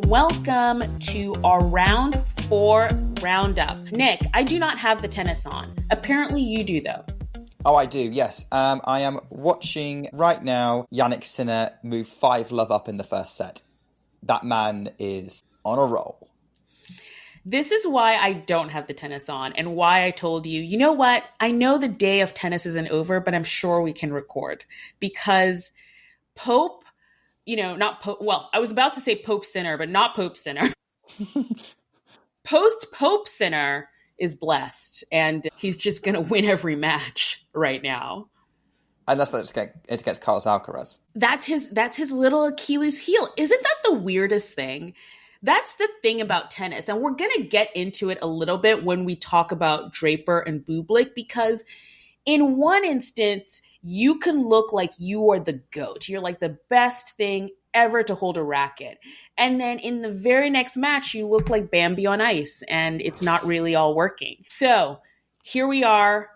welcome to our round 4 roundup. Nick, I do not have the tennis on. Apparently you do, though. Oh, I do, yes. I am watching right now Jannik Sinner move 5-love up in the first set. That man is on a roll. This is why I don't have the tennis on and why I told you, you know what? I know the day of tennis isn't over, but I'm sure we can record because Pope, not Pope. Well, I was about to say Pope Sinner, but not Pope Sinner. Post-Pope Sinner is blessed and he's just going to win every match right now. Unless it's against Carlos Alcaraz. That's his little Achilles heel. Isn't that the weirdest thing? That's the thing about tennis. And we're going to get into it a little bit when we talk about Draper and Bublik, because in one instance, you can look like you are the GOAT. You're like the best thing ever to hold a racket. And then in the very next match, you look like Bambi on ice and it's not really all working. So here we are.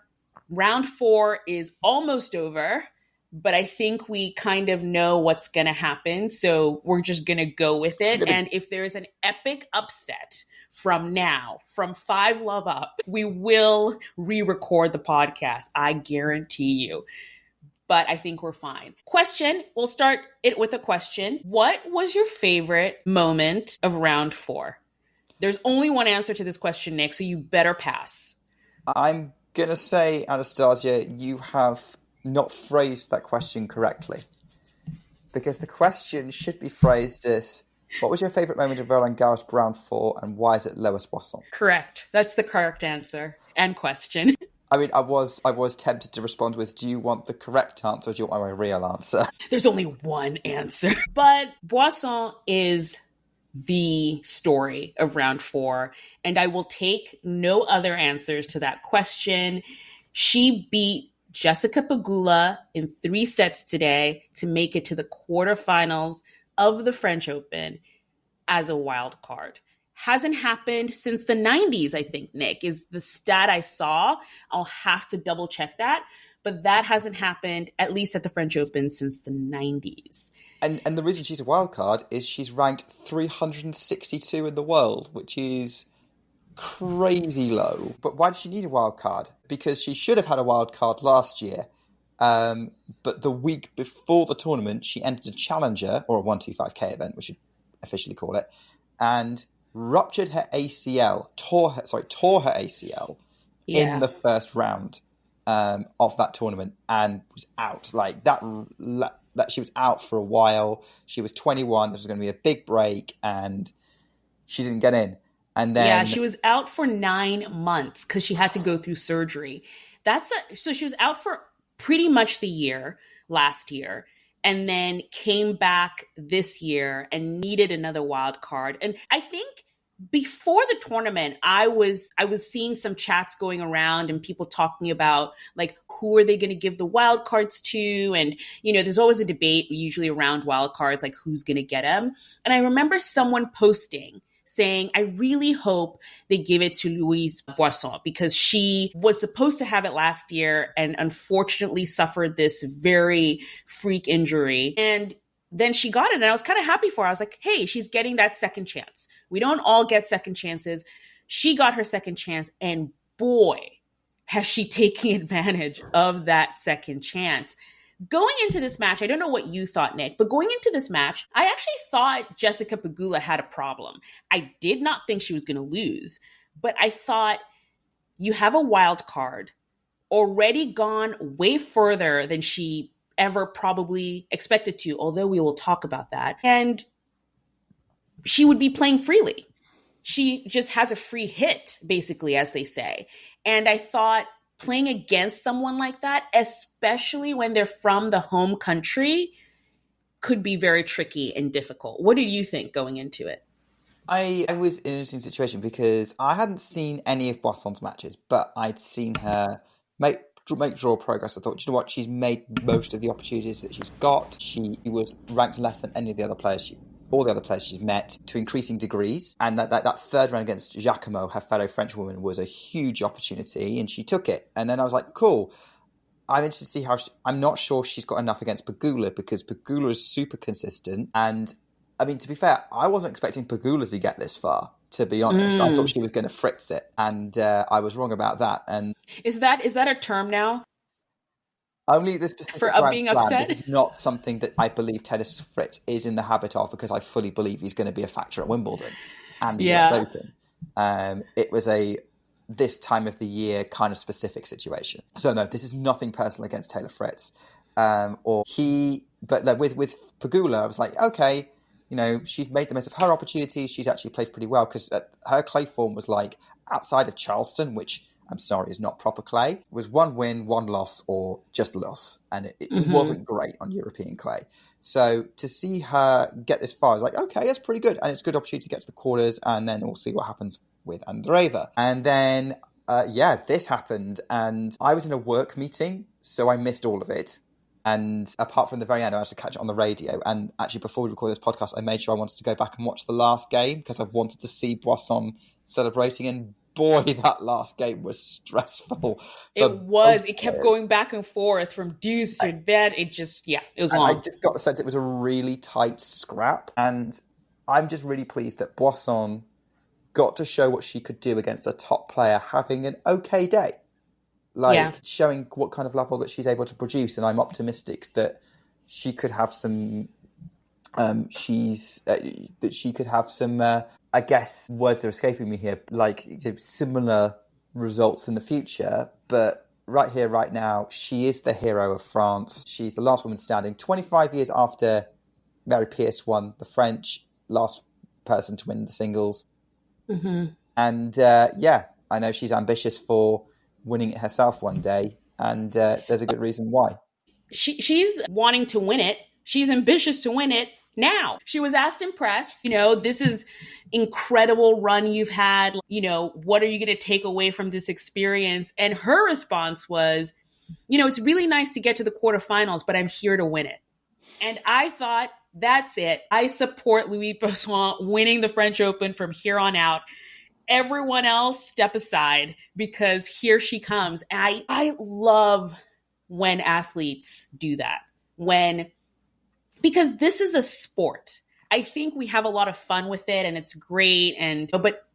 Round 4 is almost over. But I think we kind of know what's going to happen. So we're just going to go with it. And if there's an epic upset from 5-love up, we will re-record the podcast. I guarantee you. But I think we're fine. Question. We'll start it with a question. What was your favorite moment of round 4? There's only one answer to this question, Nick, so you better pass. I'm going to say, Anastasia, you have not phrased that question correctly. Because the question should be phrased as, what was your favourite moment of Roland Garros round 4 and why is it Lois Boisson? Correct. That's the correct answer and question. I mean, I was tempted to respond with, do you want the correct answer or do you want my real answer? There's only one answer. But Boisson is the story of round 4, and I will take no other answers to that question. She beat Jessica Pegula in 3 sets today to make it to the quarterfinals of the French Open as a wild card. Hasn't happened since the 90s, I think, Nick, is the stat I saw. I'll have to double check that. But that hasn't happened, at least at the French Open, since the 90s. And the reason she's a wild card is she's ranked 362 in the world, which is crazy low. But why did she need a wild card? Because she should have had a wild card last year. But the week before the tournament, she entered a challenger, or a 125k event, we should officially call it, and ruptured her ACL, tore her ACL in the first round of that tournament and was out. Like that she was out for a while. She was 21. This was going to be a big break, and she didn't get in. And then she was out for 9 months because she had to go through surgery. So she was out for pretty much the year last year, and then came back this year and needed another wild card. And I think before the tournament, I was seeing some chats going around and people talking about like, who are they going to give the wild cards to? And, there's always a debate usually around wild cards, like who's going to get them. And I remember someone posting saying, I really hope they give it to Lois Boisson because she was supposed to have it last year and unfortunately suffered this very freak injury. And then she got it and I was kind of happy for her. I was like, hey, she's getting that second chance. We don't all get second chances. She got her second chance and boy, has she taken advantage of that second chance. Going into this match, I don't know what you thought, Nick, but going into this match, I actually thought Jessica Pegula had a problem. I did not think she was going to lose, but I thought you have a wild card already gone way further than she ever probably expected to, although we will talk about that. And she would be playing freely. She just has a free hit, basically, as they say. And I thought playing against someone like that, especially when they're from the home country, could be very tricky and difficult. What do you think going into it? I was in an interesting situation because I hadn't seen any of Boisson's matches, but I'd seen her make draw progress. I thought, you know what, she's made most of the opportunities that she's got. She was ranked less than any of the other players all the other players she's met to increasing degrees. And that third round against Giacomo, her fellow French woman, was a huge opportunity and she took it. And then I was like, cool. I'm interested to see how I'm not sure she's got enough against Pegula because Pegula is super consistent and I mean, to be fair, I wasn't expecting Pegula to get this far, to be honest. I thought she was going to fritz it, and I was wrong about that. And Is that a term now only this for specific Grand being Slam, upset? this is not something that I believe Tennis Fritz is in the habit of, because I fully believe he's going to be a factor at Wimbledon and the US Open. It was a this time of the year kind of specific situation. So no, this is nothing personal against Taylor Fritz. But with Pegula, I was like, okay, you know, she's made the most of her opportunities. She's actually played pretty well, because her clay form was like, outside of Charleston, which I'm sorry is not proper clay, was 1 win, 1 loss, or just loss. And it wasn't great on European clay. So to see her get this far, I was like, okay, that's pretty good. And it's a good opportunity to get to the quarters, and then we'll see what happens with Andreeva. And then, this happened, and I was in a work meeting, so I missed all of it. And apart from the very end, I managed to catch it on the radio. And actually, before we recorded this podcast, I made sure I wanted to go back and watch the last game, because I wanted to see Boisson celebrating. And boy, that last game was stressful. It was. It kept going back and forth from deuce to that. It was long. I just got the sense it was a really tight scrap. And I'm just really pleased that Boisson got to show what she could do against a top player having an okay day. Showing what kind of level that she's able to produce. And I'm optimistic that she could have some... I guess words are escaping me here, similar results in the future. But right here, right now, she is the hero of France. She's the last woman standing. 25 years after Mary Pierce won the French, last person to win the singles. Mm-hmm. And I know she's ambitious for winning it herself one day. And there's a good reason why. She's wanting to win it. She's ambitious to win it. Now, she was asked in press, this is incredible run you've had. What are you going to take away from this experience? And her response was, it's really nice to get to the quarterfinals, but I'm here to win it. And I thought, that's it. I support Lois Boisson winning the French Open from here on out. Everyone else, step aside, because here she comes. And I love when athletes do that. Because this is a sport. I think we have a lot of fun with it and it's great. But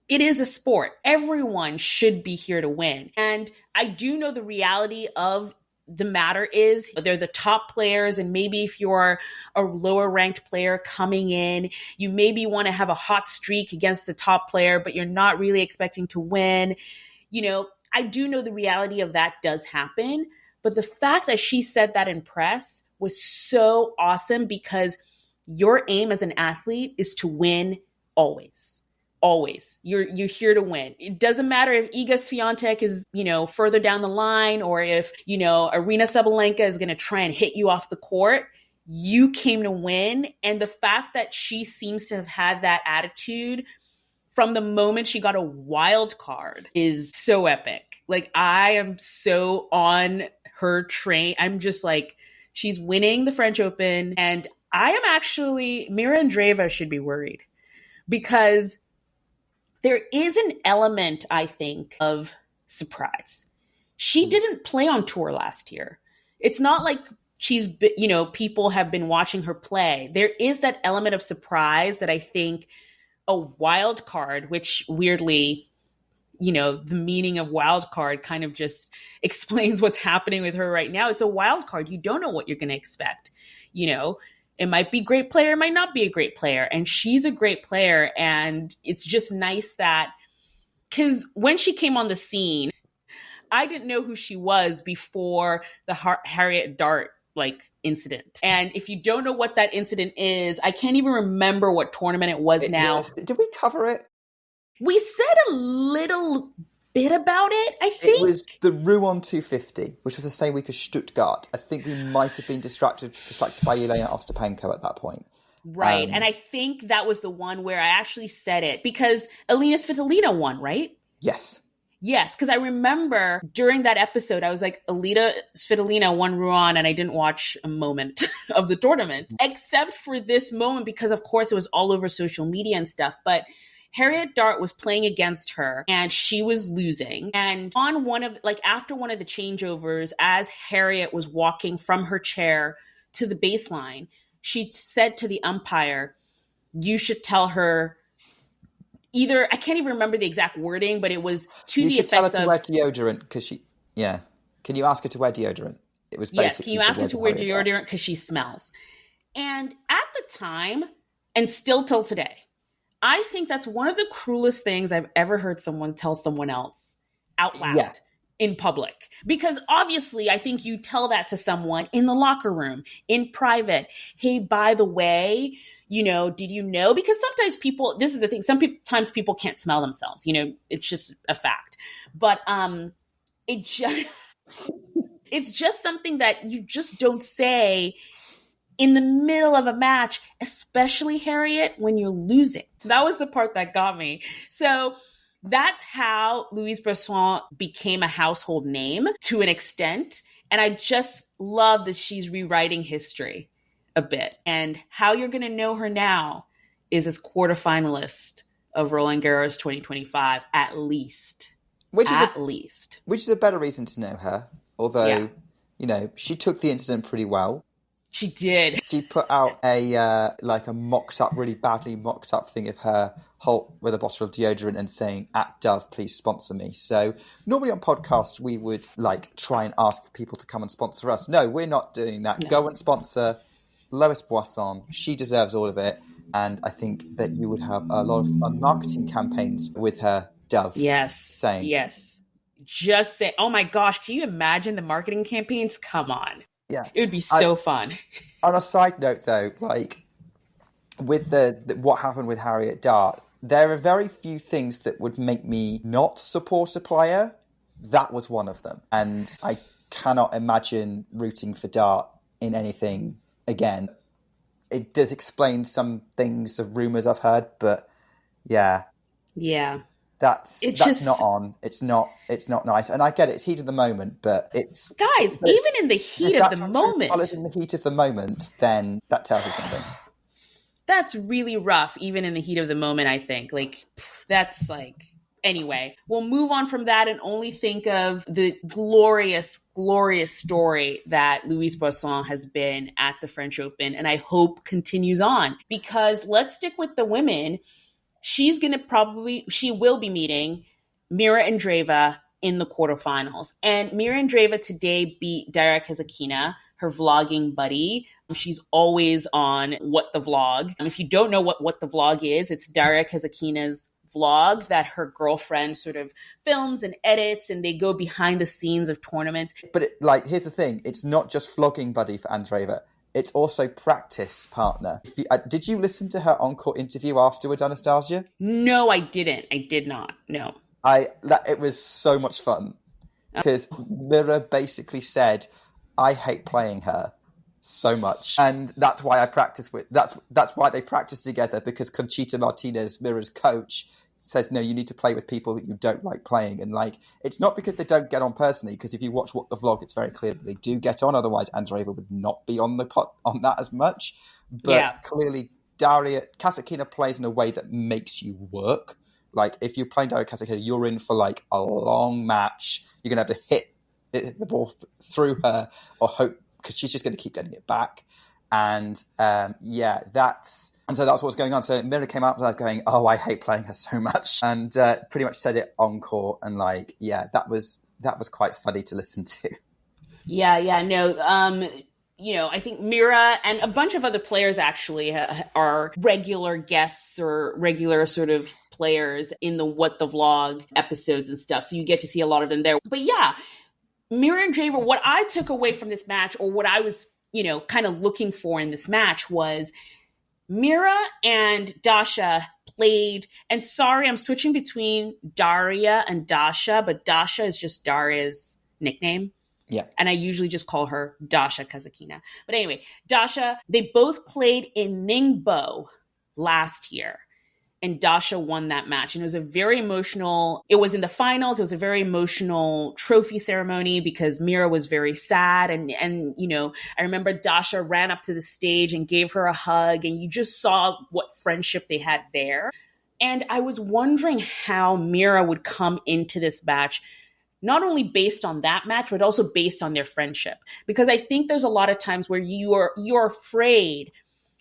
it is a sport. Everyone should be here to win. And I do know the reality of the matter is they're the top players. And maybe if you're a lower ranked player coming in, you maybe want to have a hot streak against the top player, but you're not really expecting to win. I do know the reality of that does happen. But the fact that she said that in press was so awesome, because your aim as an athlete is to win always. Always. You're here to win. It doesn't matter if Iga Świątek is, further down the line, or if, Aryna Sabalenka is going to try and hit you off the court. You came to win. And the fact that she seems to have had that attitude from the moment she got a wild card is so epic. I am so on her train. I'm just she's winning the French Open. And I am actually, Mirra Andreeva should be worried, because there is an element, I think, of surprise. She didn't play on tour last year. It's not like she's, people have been watching her play. There is that element of surprise that I think a wild card, which weirdly, the meaning of wild card kind of just explains what's happening with her right now. It's a wild card. You don't know what you're going to expect. It might be a great player, it might not be a great player. And she's a great player. And it's just nice that, because when she came on the scene, I didn't know who she was before the Harriet Dart incident. And if you don't know what that incident is, I can't even remember what tournament it was now. Did we cover it? We said a little bit about it, I think. It was the Rouen 250, which was the same week as Stuttgart. I think we might have been distracted by Elena Ostapenko at that point. Right. And I think that was the one where I actually said it, because Elena Svitolina won, right? Yes. Yes, because I remember during that episode, I was like, Elena Svitolina won Rouen, and I didn't watch a moment of the tournament, except for this moment, because of course it was all over social media and stuff. But Harriet Dart was playing against her and she was losing. And on after one of the changeovers, as Harriet was walking from her chair to the baseline, she said to the umpire, you should tell her either, I can't even remember the exact wording, but it was to you the should tell her effect to of, wear deodorant because can you ask her to wear deodorant? It was yes, can basically you the ask her words to of wear Harriet Dart. deodorant because she smells? And at the time, and still till today, I think that's one of the cruelest things I've ever heard someone tell someone else out loud. Yeah. In public. Because obviously, I think you tell that to someone in the locker room, in private. Hey, by the way, did you know? Because sometimes people, this is the thing, sometimes people can't smell themselves. It's just a fact. But it just, it's just something that you just don't say in the middle of a match, especially, Harriet, when you're losing. That was the part that got me. So that's how Lois Boisson became a household name to an extent. And I just love that she's rewriting history a bit. And how you're going to know her now is as quarterfinalist of Roland Garros 2025, at least. Which is a better reason to know her. Although, she took the incident pretty well. She did. She put out a really badly mocked up thing of her with a bottle of deodorant and saying, "At Dove, please sponsor me." So normally on podcasts we would try and ask for people to come and sponsor us. No, we're not doing that. No. Go and sponsor Lois Boisson. She deserves all of it. And I think that you would have a lot of fun marketing campaigns with her Dove. Yes. Yes. Just say, oh my gosh, can you imagine the marketing campaigns? Come on. Yeah, it would be so fun. On a side note, though, with what happened with Harriet Dart, there are very few things that would make me not support a player. That was one of them, and I cannot imagine rooting for Dart in anything again. It does explain some things of rumours I've heard, but yeah. That's not on. It's not nice. And I get it, it's heat of the moment, but it's... Guys, even in the heat of the moment... If in the heat of the moment, then that tells you something. That's really rough, even in the heat of the moment, I think. Anyway, we'll move on from that and only think of the glorious, glorious story that Lois Boisson has been at the French Open, and I hope continues on. Because let's stick with the women... she will be meeting Mirra Andreeva in the quarterfinals. And Mirra Andreeva today beat Daria Kasatkina, her vlogging buddy. She's always on What the Vlog. If you don't know what the Vlog is, it's Daria Kasatkina's vlog that her girlfriend sort of films and edits, and they go behind the scenes of tournaments. But here's the thing, it's not just vlogging buddy for Andreeva. It's also practice partner. Did you listen to her on-court interview afterwards, Anastasia? No, I didn't. I did not. No. It was so much fun. Because Mirra basically said, I hate playing her so much. And that's why I practice with... That's why they practice together, because Conchita Martinez, Mirra's coach, says, no, you need to play with people that you don't like playing. And it's not because they don't get on personally, because if you watch What the Vlog, it's very clear that they do get on. Otherwise, Andreeva would not be on that as much. But clearly, Daria Kasatkina plays in a way that makes you work. If you're playing Daria Kasatkina, you're in for a long match. You're going to have to hit the ball through her or hope, because she's just going to keep getting it back. And And so that's what's going on. So Mirra came out with that going, oh, I hate playing her so much. And pretty much said it on court. And that was quite funny to listen to. I think Mirra and a bunch of other players actually are regular guests or regular sort of players in the What the Vlog episodes and stuff. So you get to see a lot of them there. But Mirra Andreeva, what I took away from this match, or what I was, kind of looking for in this match, was Mirra and Dasha played, and sorry, I'm switching between Daria and Dasha, but Dasha is just Daria's nickname. Yeah. And I usually just call her Dasha Kasatkina. But anyway, Dasha, they both played in Ningbo last year. And Dasha won that match. And it was it was in the finals. It was a very emotional trophy ceremony because Mirra was very sad. And I remember Dasha ran up to the stage and gave her a hug. And you just saw what friendship they had there. And I was wondering how Mirra would come into this match, not only based on that match, but also based on their friendship. Because I think there's a lot of times where you're afraid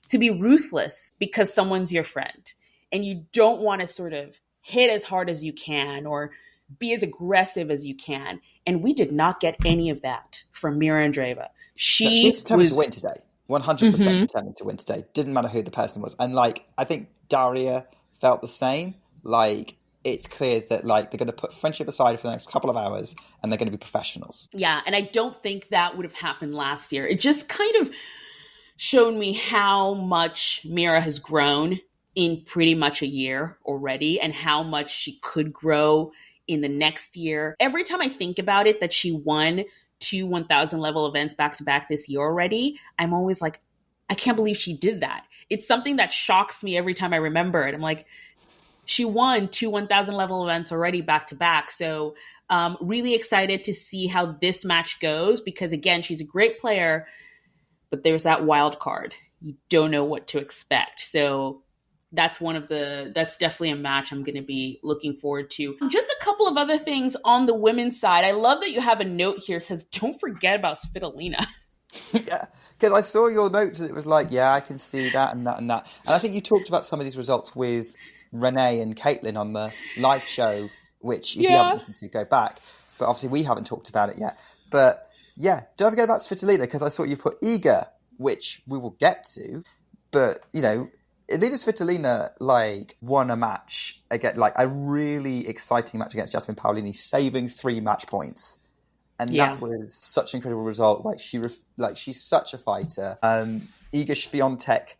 to be ruthless because someone's your friend. And you don't want to sort of hit as hard as you can or be as aggressive as you can. And we did not get any of that from Mirra Andreeva. She was determined to win today. 100% determined to win today. Didn't matter who the person was. And like, I think Daria felt the same. Like, it's clear that like they're going to put friendship aside for the next couple of hours and they're going to be professionals. Yeah. And I don't think that would have happened last year. It just kind of showed me how much Mirra has grown in pretty much a year already and how much she could grow in the next year. Every time I think about it, that she won 2 1,000 level events back to back this year already, I'm always like, I can't believe she did that. It's something that shocks me every time I remember it. I'm like, she won 2 1,000 level events already back to back. So really excited to see how this match goes because, again, she's a great player, but there's that wild card. You don't know what to expect. So that's definitely a match I'm going to be looking forward to. Just a couple of other things on the women's side. I love that you have a note here that says, don't forget about Svitolina. Yeah, because I saw your notes and it was like, yeah, I can see that and that and that. And I think you talked about some of these results with Renee and Caitlin on the live show, which if you haven't listened to, go back. But obviously we haven't talked about it yet. But yeah, don't forget about Svitolina because I saw you put Iga, which we will get to. But, you know, Elena Svitolina like won a match again, like a really exciting match against Jasmine Paolini, saving 3 match points, and that was such an incredible result. Like she's such a fighter. Iga Świątek,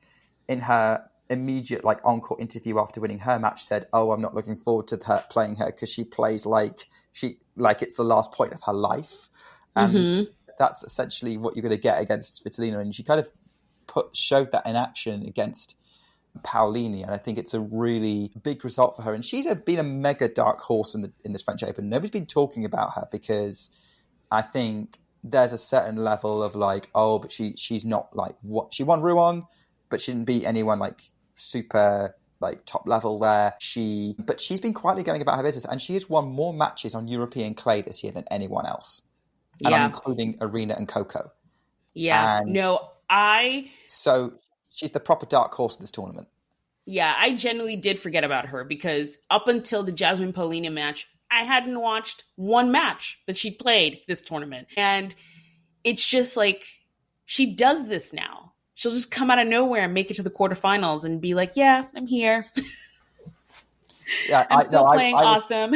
in her immediate like on-court interview after winning her match, said, "Oh, I'm not looking forward to her playing her because she plays like it's the last point of her life." And that's essentially what you're going to get against Svitolina, and she kind of showed that in action against Paolini, and I think it's a really big result for her. And she's been a mega dark horse in this French Open. Nobody's been talking about her because I think there's a certain level of like, oh, but she's not like what she won Rouen, but she didn't beat anyone like super like top level there. But she's been quietly going about her business, and she has won more matches on European clay this year than anyone else. And I'm including Arena and Coco. Yeah, So she's the proper dark horse of this tournament. Yeah, I genuinely did forget about her because up until the Jasmine Paolini match, I hadn't watched one match that she played this tournament. And it's just like, she does this now. She'll just come out of nowhere and make it to the quarterfinals and be like, yeah, I'm here. Yeah, I'm still playing awesome.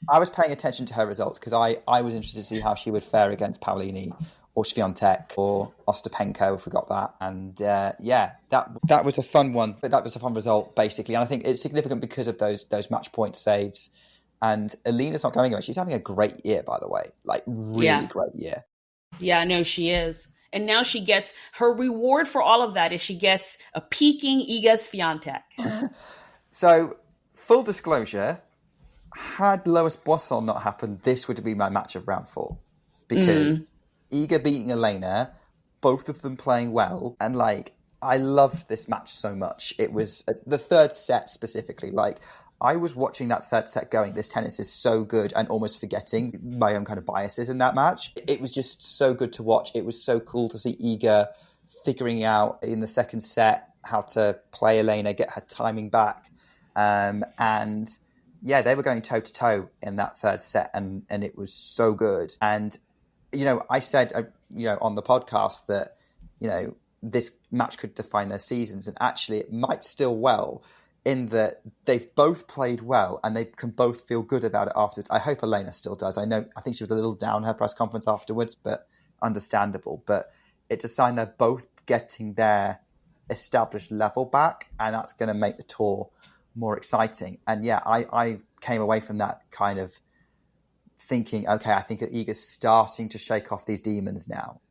I was paying attention to her results because I was interested to see how she would fare against Paolini or Świątek or Ostapenko, if we got that. And that was a fun one. But that was a fun result, basically. And I think it's significant because of those match point saves. And Elena's not going anywhere. She's having a great year, by the way. Like, really great year. Yeah, no, she is. And now she gets, her reward for all of that is she gets a peaking Iga Świątek. So, full disclosure, had Lois Boisson not happened, this would have been my match of round 4. Because Iga beating Elena, both of them playing well, and like, I loved this match so much. It was the third set specifically. Like, I was watching that third set going, this tennis is so good, and almost forgetting my own kind of biases in that match. It was just so good to watch. It was so cool to see Iga figuring out in the second set how to play Elena, get her timing back. And yeah, they were going toe to toe in that third set, and it was so good. And, you know, I said, on the podcast that, this match could define their seasons, and actually it might still well, in that they've both played well and they can both feel good about it afterwards. I hope Elena still does. I think she was a little down her press conference afterwards, but understandable. But it's a sign they're both getting their established level back, and that's going to make the tour more exciting. And yeah, I came away from that kind of thinking, okay, I think Iga's starting to shake off these demons now.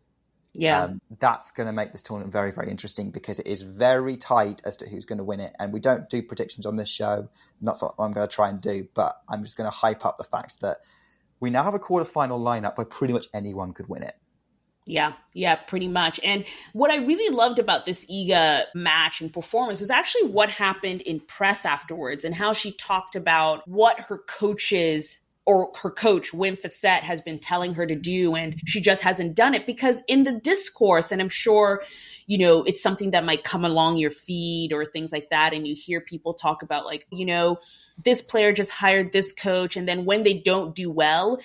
Yeah. That's going to make this tournament very, very interesting because it is very tight as to who's going to win it. And we don't do predictions on this show. And that's what I'm going to try and do. But I'm just going to hype up the fact that we now have a quarterfinal lineup where pretty much anyone could win it. Yeah, pretty much. And what I really loved about this Iga match and performance was actually what happened in press afterwards and how she talked about what her coaches or her coach, Wim Fissette, has been telling her to do, and she just hasn't done it. Because in the discourse, and I'm sure, you know, it's something that might come along your feed or things like that, and you hear people talk about, like, you know, this player just hired this coach, and then when they don't do well,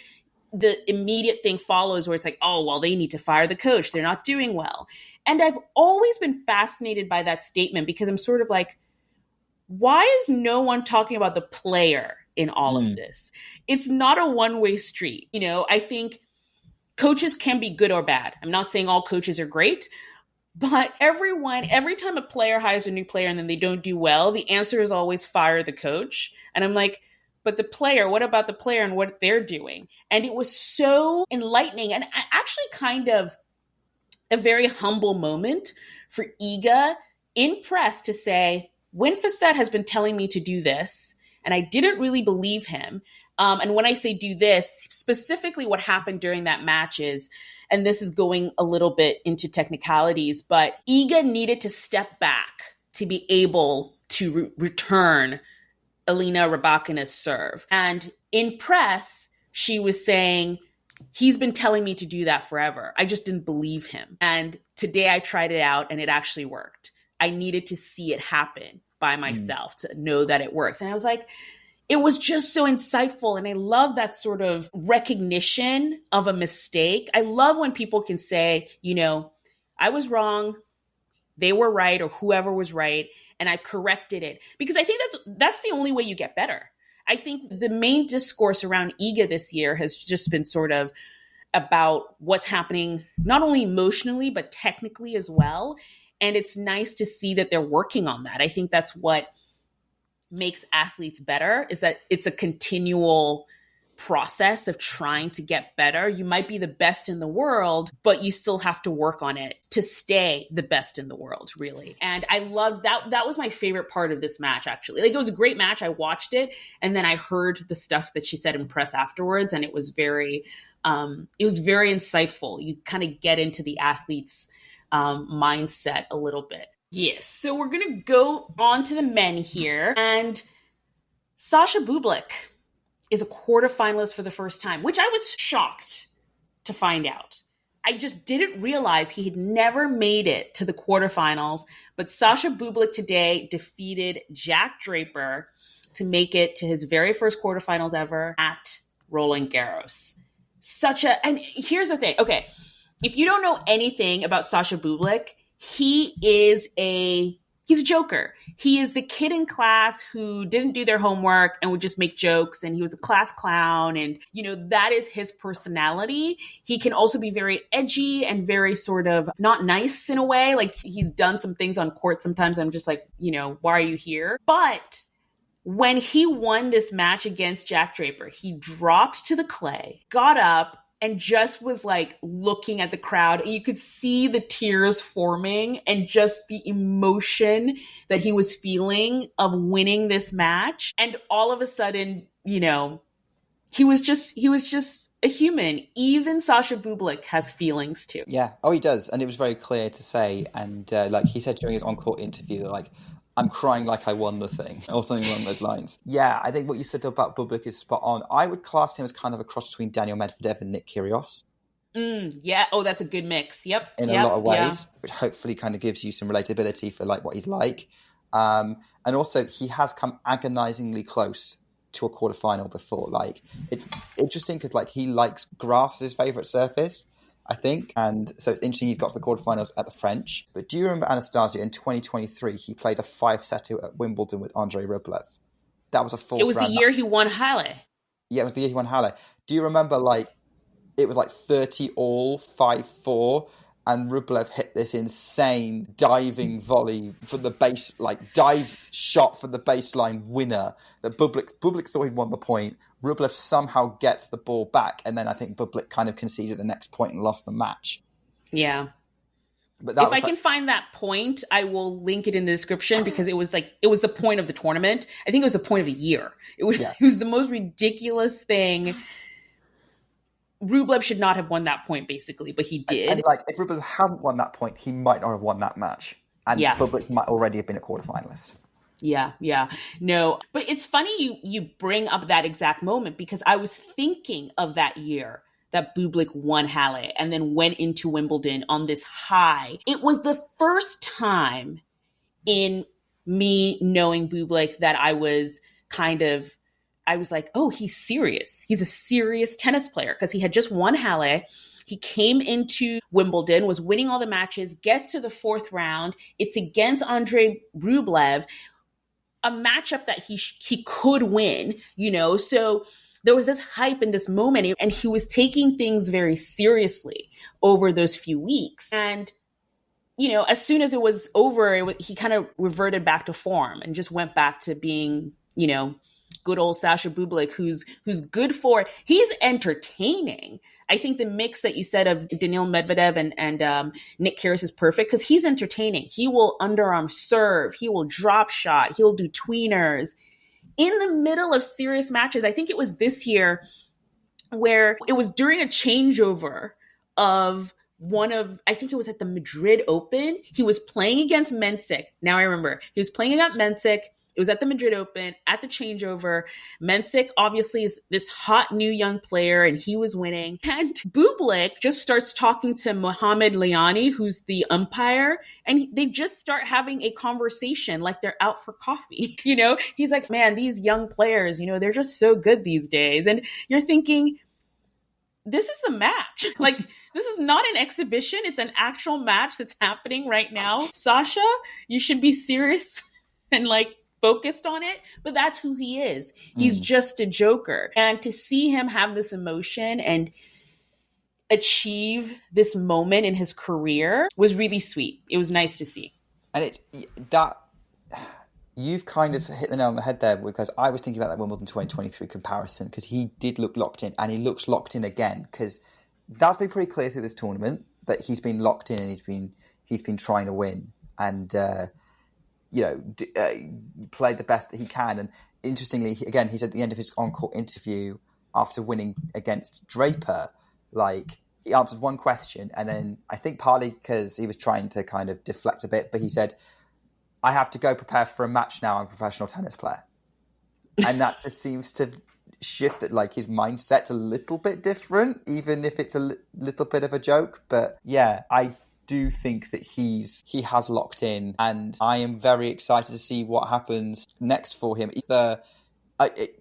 the immediate thing follows where it's like, oh, well, they need to fire the coach. They're not doing well. And I've always been fascinated by that statement, because I'm sort of like, why is no one talking about the player in all of this? It's not a one-way street. You know, I think coaches can be good or bad. I'm not saying all coaches are great, but every time a player hires a new player and then they don't do well, the answer is always fire the coach. And I'm like, but the player, what about the player and what they're doing? And it was so enlightening, and actually kind of a very humble moment for Iga in press to say, Win Fissette has been telling me to do this, and I didn't really believe him. And when I say do this, specifically what happened during that match is, and this is going a little bit into technicalities, but Iga needed to step back to be able to return Elena Rybakina's serve. And in press, she was saying, he's been telling me to do that forever. I just didn't believe him. And today I tried it out and it actually worked. I needed to see it happen by myself to know that it works. And I was like, it was just so insightful. And I love that sort of recognition of a mistake. I love when people can say, you know, I was wrong, they were right, or whoever was right, and I corrected it. Because I think that's the only way you get better. I think the main discourse around Iga this year has just been sort of about what's happening, not only emotionally, but technically as well. And it's nice to see that they're working on that. I think that's what makes athletes better, is that it's a continual process of trying to get better. You might be the best in the world, but you still have to work on it to stay the best in the world, really. And I loved that. That was my favorite part of this match, actually. Like, it was a great match. I watched it, and then I heard the stuff that she said in press afterwards, and it was very insightful. You kind of get into the athlete's mindset a little bit. Yes. So we're going to go on to the men here. And Sasha Bublik is a quarterfinalist for the first time, which I was shocked to find out. I just didn't realize he had never made it to the quarterfinals. But Sasha Bublik today defeated Jack Draper to make it to his very first quarterfinals ever at Roland Garros. And here's the thing. Okay. If you don't know anything about Sasha Bublik, he's a joker. He is the kid in class who didn't do their homework and would just make jokes, and he was a class clown, and, you know, that is his personality. He can also be very edgy and very sort of not nice in a way. Like, he's done some things on court sometimes I'm just like, you know, why are you here? But when he won this match against Jack Draper, he dropped to the clay, got up, and just was like looking at the crowd, and you could see the tears forming and just the emotion that he was feeling of winning this match. And all of a sudden, you know, he was just a human. Even Sasha Bublik has feelings too. Yeah. Oh, he does. And it was very clear to say. And like he said during his on-court interview, like, I'm crying like I won the thing, or something along those lines. Yeah, I think what you said about Bublik is spot on. I would class him as kind of a cross between Daniel Medvedev and Nick Kyrgios. Yeah. Oh, that's a good mix. Yep. In a lot of ways, which hopefully kind of gives you some relatability for like what he's like. And also, he has come agonizingly close to a quarterfinal before. Like, it's interesting because like he likes grass as his favorite surface, I think. And so it's interesting he's got to the quarterfinals at the French. But do you remember, Anastasia, in 2023, he played a 5-setter at Wimbledon with Andrei Rublev? That was a fourth round. It was the year he won Halle. Yeah, it was the year he won Halle. Do you remember, like, it was like 30-all, 5-4, and Rublev hit this insane diving volley from the base, like dive shot from the baseline winner that Bublik thought he'd won the point. Rublev somehow gets the ball back, and then I think Bublik kind of conceded the next point and lost the match. Yeah. But if I can find that point, I will link it in the description, because it was the point of the tournament. I think it was the point of a year. It was the most ridiculous thing. Rublev should not have won that point, basically, but he did. And like, if Rublev hadn't won that point, he might not have won that match. And Bublik might already have been a quarterfinalist. Yeah, yeah. No, but it's funny you bring up that exact moment because I was thinking of that year that Bublik won Halle and then went into Wimbledon on this high. It was the first time in me knowing Bublik that I was like, oh, he's serious. He's a serious tennis player because he had just won Halle. He came into Wimbledon, was winning all the matches, gets to the fourth round. It's against Andrei Rublev, a matchup that he could win, So there was this hype in this moment, and he was taking things very seriously over those few weeks. And as soon as it was over, he kind of reverted back to form and just went back to being, good old Sasha Bublik, who's good for. He's entertaining. I think the mix that you said of Daniil Medvedev and Nick Kyrgios is perfect because he's entertaining. He will underarm serve. He will drop shot. He'll do tweeners in the middle of serious matches. I think it was this year where it was during a changeover of I think it was at the Madrid Open. He was playing against Mensik. Now I remember. He was playing against Mensik. It was at the Madrid Open at the changeover. Mensik obviously is this hot new young player and he was winning. And Bublik just starts talking to Mohamed Liani, who's the umpire, and they just start having a conversation like they're out for coffee. He's like, man, these young players, they're just so good these days. And you're thinking, this is a match. Like, this is not an exhibition. It's an actual match that's happening right now. Sasha, you should be serious and focused on it, but that's who he is. He's just a joker. And to see him have this emotion and achieve this moment in his career was really sweet. It was nice to see. And you've kind of hit the nail on the head there because I was thinking about that Wimbledon 2023 comparison because he did look locked in and he looks locked in again because that's been pretty clear through this tournament that he's been locked in and he's been trying to win and played the best that he can. And interestingly, again, he's at the end of his on-court interview after winning against Draper, he answered one question and then I think partly because he was trying to kind of deflect a bit, but he said, I have to go prepare for a match now. I'm a professional tennis player. And that just seems to shift it, his mindset's a little bit different, even if it's a little bit of a joke. But yeah, I do think that he has locked in and I am very excited to see what happens next for him.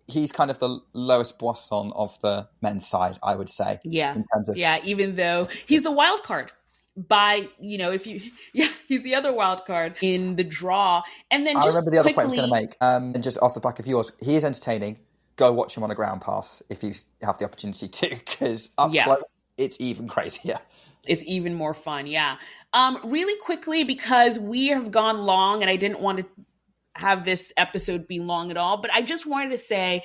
He's kind of the Lois Boisson of the men's side, I would say. Yeah. In terms of, even though he's the wild card. He's the other wild card in the draw. And then I remember the other point I was going to make, and just off the back of yours, he is entertaining. Go watch him on a ground pass if you have the opportunity to, because up close, it's even crazier. It's even more fun, yeah. Really quickly, because we have gone long and I didn't want to have this episode be long at all, but I just wanted to say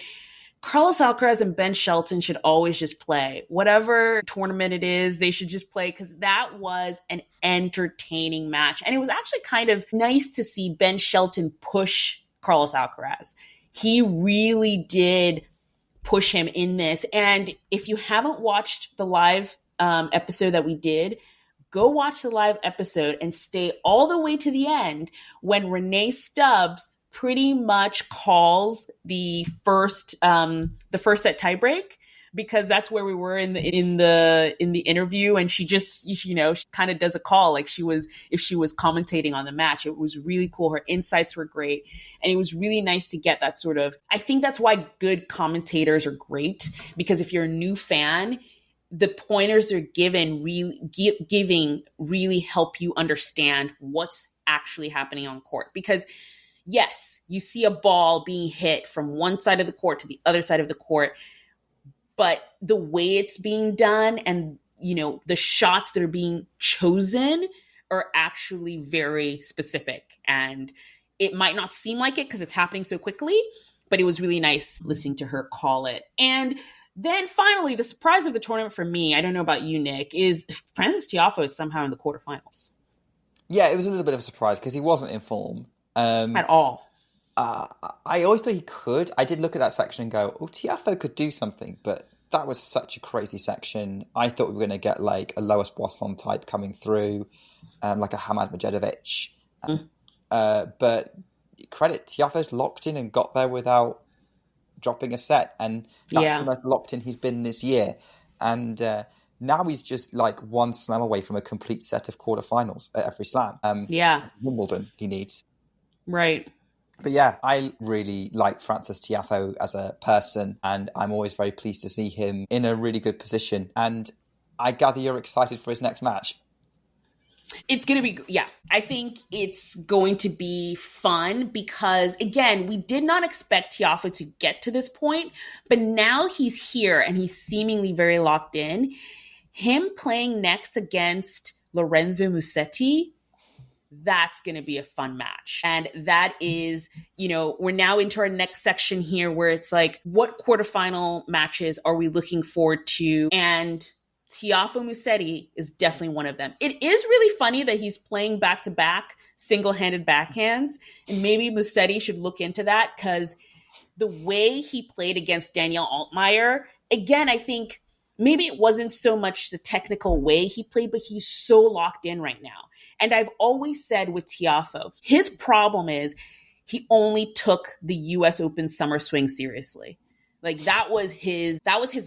Carlos Alcaraz and Ben Shelton should always just play. Whatever tournament it is, they should just play because that was an entertaining match. And it was actually kind of nice to see Ben Shelton push Carlos Alcaraz. He really did push him in this. And if you haven't watched the live episode that we did, go watch the live episode and stay all the way to the end when Renee Stubbs pretty much calls the first set tiebreak, because that's where we were in the interview, and she just she kind of does a call if she was commentating on the match. It was really cool. Her insights were great, and it was really nice to get that sort of. I think that's why good commentators are great, because if you're a new fan, the pointers they're giving really help you understand what's actually happening on court. Because yes, you see a ball being hit from one side of the court to the other side of the court, but the way it's being done and, the shots that are being chosen are actually very specific. And it might not seem like it because it's happening so quickly, but it was really nice listening to her call it. And then finally, the surprise of the tournament for me, I don't know about you, Nick, is Frances Tiafoe is somehow in the quarterfinals. Yeah, it was a little bit of a surprise because he wasn't in form. At all. I always thought he could. I did look at that section and go, Tiafoe could do something, but that was such a crazy section. I thought we were going to get a Lois Boisson type coming through, like a Hamad Medjedovic. But credit, Tiafoe's locked in and got there without dropping a set, and that's the most locked in he's been this year. And now he's just like one slam away from a complete set of quarterfinals at every slam. Wimbledon he needs. Right. But yeah, I really like Frances Tiafoe as a person, and I'm always very pleased to see him in a really good position. And I gather you're excited for his next match. It's going to be, I think it's going to be fun because, again, we did not expect Tiafoe to get to this point, but now he's here and he's seemingly very locked in. Him playing next against Lorenzo Musetti, that's going to be a fun match. And that is, we're now into our next section here where it's like, what quarterfinal matches are we looking forward to? And Tiafoe Musetti is definitely one of them. It is really funny that he's playing back-to-back single-handed backhands, and maybe Musetti should look into that because the way he played against Daniel Altmaier, again, I think maybe it wasn't so much the technical way he played, but he's so locked in right now. And I've always said with Tiafoe, his problem is he only took the US Open Summer Swing seriously. Like that was his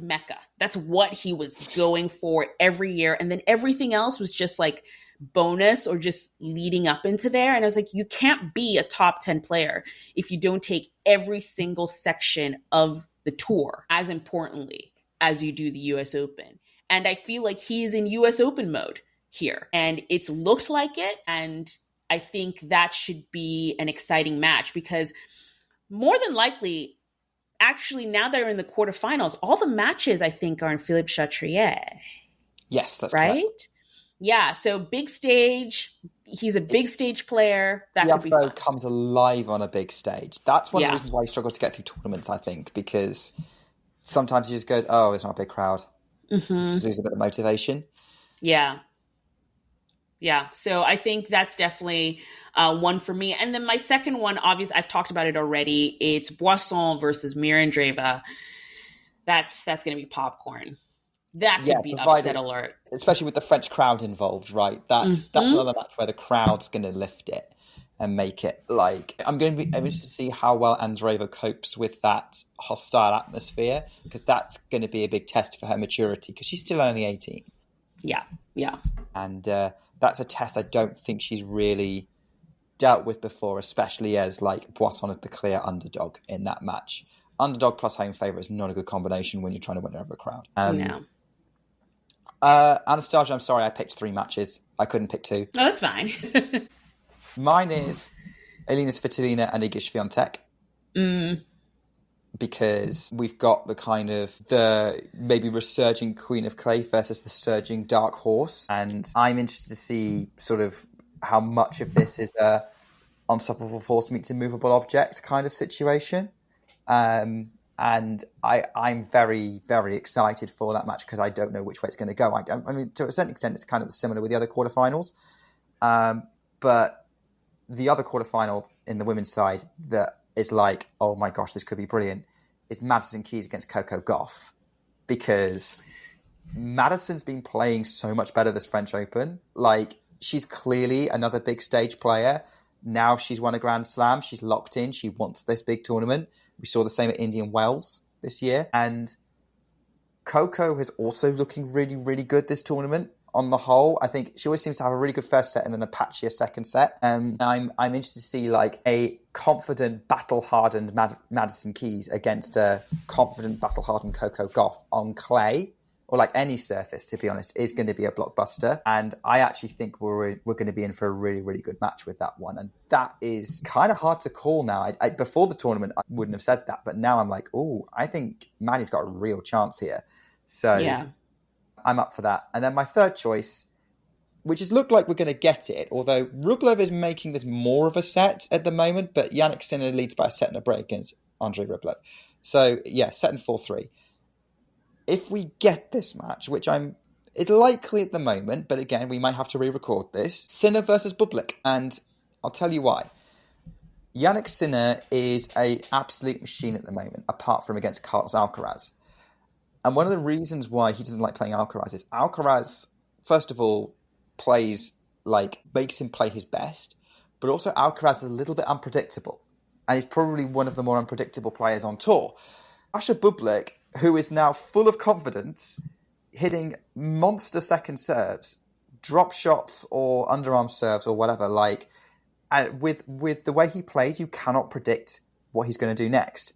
mecca. That's what he was going for every year. And then everything else was just like bonus or just leading up into there. And I was like, you can't be a top 10 player if you don't take every single section of the tour as importantly as you do the US Open. And I feel like he's in US Open mode here. And it's looked like it. And I think that should be an exciting match because more than likely, actually, now they're in the quarterfinals, all the matches, I think, are in Philippe Chatrier. Yes, that's right. Correct. Yeah, so big stage. He's a big stage player. That could be fun. Comes alive on a big stage. That's one of the reasons why he struggles to get through tournaments, I think, because sometimes he just goes, oh, it's not a big crowd. Just lose a bit of motivation. Yeah. Yeah, so I think that's definitely one for me. And then my second one, obviously, I've talked about it already. It's Boisson versus Mirra Andreeva. That's going to be popcorn. That could be upset alert. Especially with the French crowd involved, right? That's another match where the crowd's going to lift it and make it like... I'm interested to see how well Andreeva copes with that hostile atmosphere because that's going to be a big test for her maturity because she's still only 18. Yeah. And... that's a test I don't think she's really dealt with before, especially as like Boisson is the clear underdog in that match. Underdog plus home favourite is not a good combination when you're trying to win over a crowd. No. Anastasia, I'm sorry, I picked 3 matches. I couldn't pick 2. Oh, that's fine. Mine is Elena Svitolina and Iga Świątek. Because we've got the kind of the maybe resurging Queen of Clay versus the surging Dark Horse. And I'm interested to see sort of how much of this is a unstoppable force meets immovable object kind of situation. And I'm very, very excited for that match because I don't know which way it's going to go. I mean, to a certain extent, it's kind of similar with the other quarterfinals. But the other quarterfinal in the women's side that is like, oh my gosh, this could be brilliant, is Madison Keys against Coco Gauff. Because Madison's been playing so much better this French Open. Like, she's clearly another big stage player. Now she's won a Grand Slam. She's locked in. She wants this big tournament. We saw the same at Indian Wells this year. And Coco is also looking really, really good this tournament. On the whole, I think she always seems to have a really good first set and then a patchier second set. And I'm interested to see like a confident, battle-hardened Madison Keys against a confident, battle-hardened Coco Gauff on clay, or like any surface, to be honest, is going to be a blockbuster. And I actually think we're going to be in for a really, really good match with that one. And that is kind of hard to call now. Before the tournament, I wouldn't have said that. But now I'm like, oh, I think Maddie's got a real chance here. So... yeah. I'm up for that. And then my third choice, which has looked like we're going to get it, although Rublev is making this more of a set at the moment, but Jannik Sinner leads by a set and a break against Andrei Rublev. So, yeah, set and 4-3. If we get this match, which is likely at the moment, but again, we might have to re-record this, Sinner versus Bublik. And I'll tell you why. Jannik Sinner is an absolute machine at the moment, apart from against Carlos Alcaraz. And one of the reasons why he doesn't like playing Alcaraz is Alcaraz, first of all, makes him play his best, but also Alcaraz is a little bit unpredictable. And he's probably one of the more unpredictable players on tour. Sasha Bublik, who is now full of confidence, hitting monster second serves, drop shots or underarm serves or whatever, with the way he plays, you cannot predict what he's going to do next.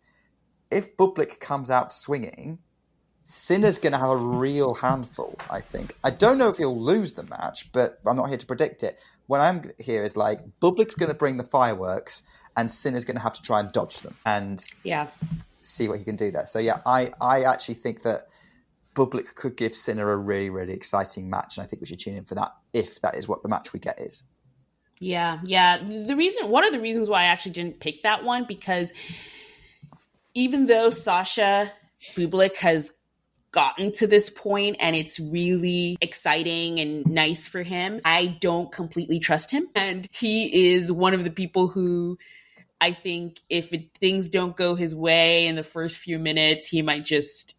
If Bublik comes out swinging, Sinner's going to have a real handful, I think. I don't know if he'll lose the match, but I'm not here to predict it. What I'm here is Bublik's going to bring the fireworks and Sinner's going to have to try and dodge them and see what he can do there. So, I actually think that Bublik could give Sinner a really, really exciting match, and I think we should tune in for that if that is what the match we get is. Yeah. One of the reasons why I actually didn't pick that one, because even though Sasha Bublik has gotten to this point and it's really exciting and nice for him, I don't completely trust him. And he is one of the people who I think if things don't go his way in the first few minutes, he might just,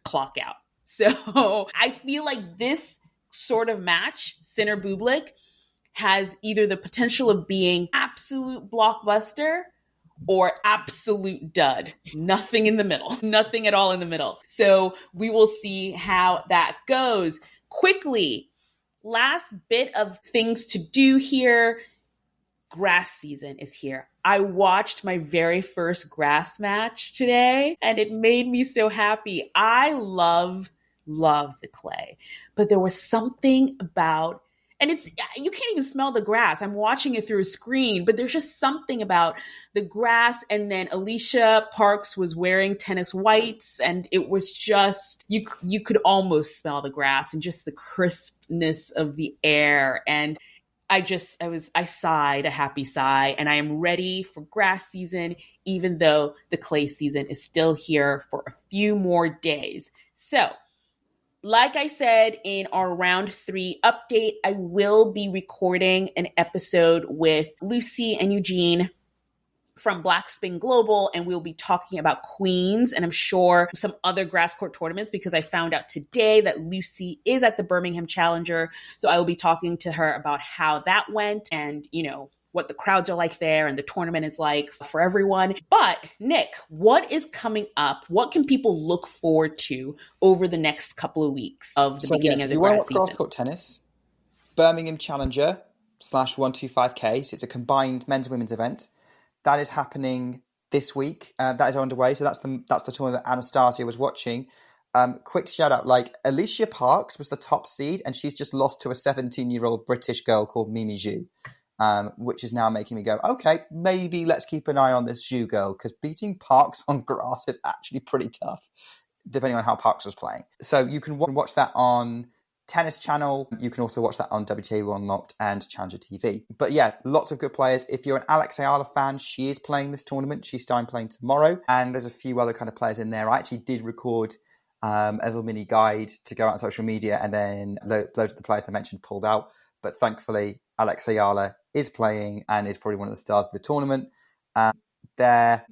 clock out. So I feel like this sort of match, Sinner Bublik, has either the potential of being absolute blockbuster or absolute dud. Nothing in the middle. Nothing at all in the middle. So we will see how that goes. Quickly, last bit of things to do here. Grass season is here. I watched my very first grass match today, and it made me so happy. I love the clay, but there was something about, and you can't even smell the grass. I'm watching it through a screen, but there's just something about the grass. And then Alicia Parks was wearing tennis whites, and it was just, you could almost smell the grass and just the crispness of the air. And I sighed a happy sigh, and I am ready for grass season, even though the clay season is still here for a few more days. So, like I said in our round 3 update, I will be recording an episode with Lucy and Eugene from Black Spin Global, and we'll be talking about Queens and I'm sure some other grass court tournaments, because I found out today that Lucy is at the Birmingham Challenger. So I will be talking to her about how that went and, what the crowds are like there and the tournament is like for everyone. But Nick, what is coming up? What can people look forward to over the next couple of weeks of the beginning of the grass season? Grass court tennis, Birmingham Challenger /125K. So it's a combined men's and women's event. That is happening this week. That is underway. So that's the tournament that Anastasia was watching. Quick shout out, Alicia Parks was the top seed, and she's just lost to a 17-year-old British girl called Mimi Zhu. Which is now making me go, okay, maybe let's keep an eye on this Zhu girl, because beating Parks on grass is actually pretty tough, depending on how Parks was playing. So you can watch that on Tennis Channel. You can also watch that on WTA Unlocked and Challenger TV. But yeah, lots of good players. If you're an Alex Ayala fan, she is playing this tournament. She's starting playing tomorrow. And there's a few other kind of players in there. I actually did record a little mini guide to go out on social media, and then loads of the players I mentioned pulled out. But thankfully, Alex Ayala is playing and is probably one of the stars of the tournament. They're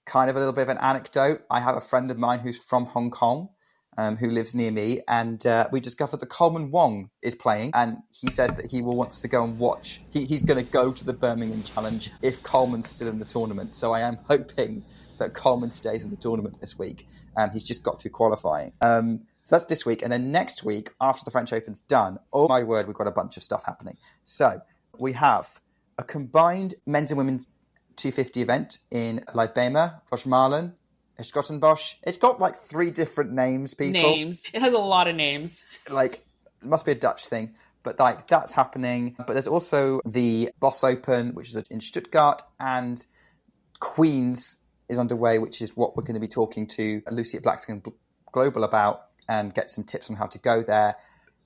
kind of a little bit of an anecdote. I have a friend of mine who's from Hong Kong, who lives near me, and we discovered that Coleman Wong is playing, and he says that he wants to go and watch. He's going to go to the Birmingham Challenge if Coleman's still in the tournament. So I am hoping that Coleman stays in the tournament this week. He's just got through qualifying. So that's this week. And then next week, after the French Open's done, oh my word, we've got a bunch of stuff happening. So we have a combined men's and women's 250 event in Leibema, Rosmalen, Schottenbosch. It's got 3 different names, people. Names. It has a lot of names. It must be a Dutch thing. But that's happening. But there's also the Boss Open, which is in Stuttgart, and Queens is underway, which is what we're going to be talking to Lucy at Black Spin Global about, and get some tips on how to go there.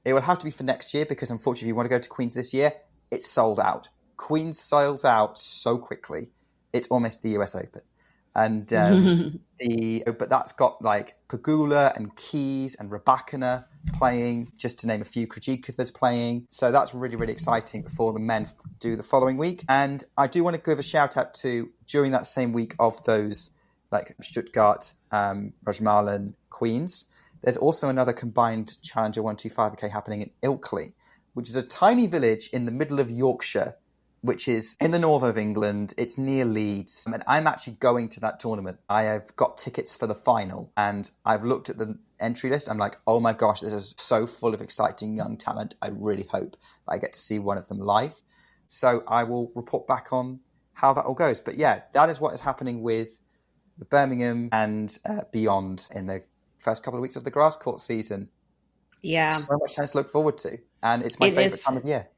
It will have to be for next year, because unfortunately, if you want to go to Queens this year, it's sold out. Queens sells out so quickly. It's almost the US Open. And but that's got Pegula and Keys and Rybakina playing, just to name a few. Krejcikova's playing. So that's really, really exciting before the men do the following week. And I do want to give a shout out to, during that same week of those, Stuttgart, Rosmalen, Queens, there's also another combined Challenger 125K happening in Ilkley, which is a tiny village in the middle of Yorkshire, which is in the north of England. It's near Leeds. And I'm actually going to that tournament. I have got tickets for the final, and I've looked at the entry list. I'm like, oh my gosh, this is so full of exciting young talent. I really hope I get to see one of them live. So I will report back on how that all goes. But yeah, that is what is happening with the Birmingham and beyond in the first couple of weeks of the grass court season. Yeah. So much tennis to look forward to. And it's my favorite time of year.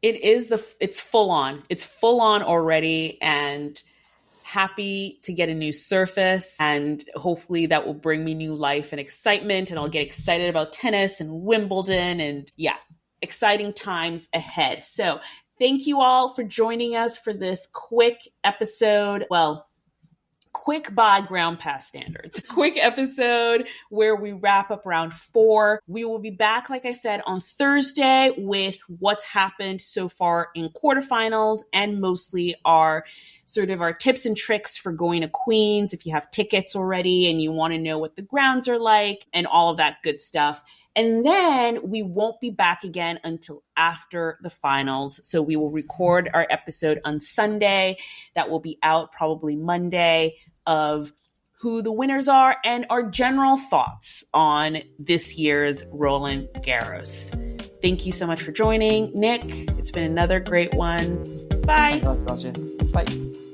It's full on. It's full on already, and happy to get a new surface, and hopefully that will bring me new life and excitement, and I'll get excited about tennis and Wimbledon, and yeah, exciting times ahead. So thank you all for joining us for this quick episode. Well, quick by ground pass standards. Quick episode where we wrap up round 4. We will be back, like I said, on Thursday with what's happened so far in quarterfinals, and mostly our tips and tricks for going to Queens if you have tickets already and you want to know what the grounds are like and all of that good stuff. And then we won't be back again until after the finals. So we will record our episode on Sunday. That will be out probably Monday, of who the winners are and our general thoughts on this year's Roland Garros. Thank you so much for joining. Nick, it's been another great one. Bye. Thanks, Anastasia. Bye.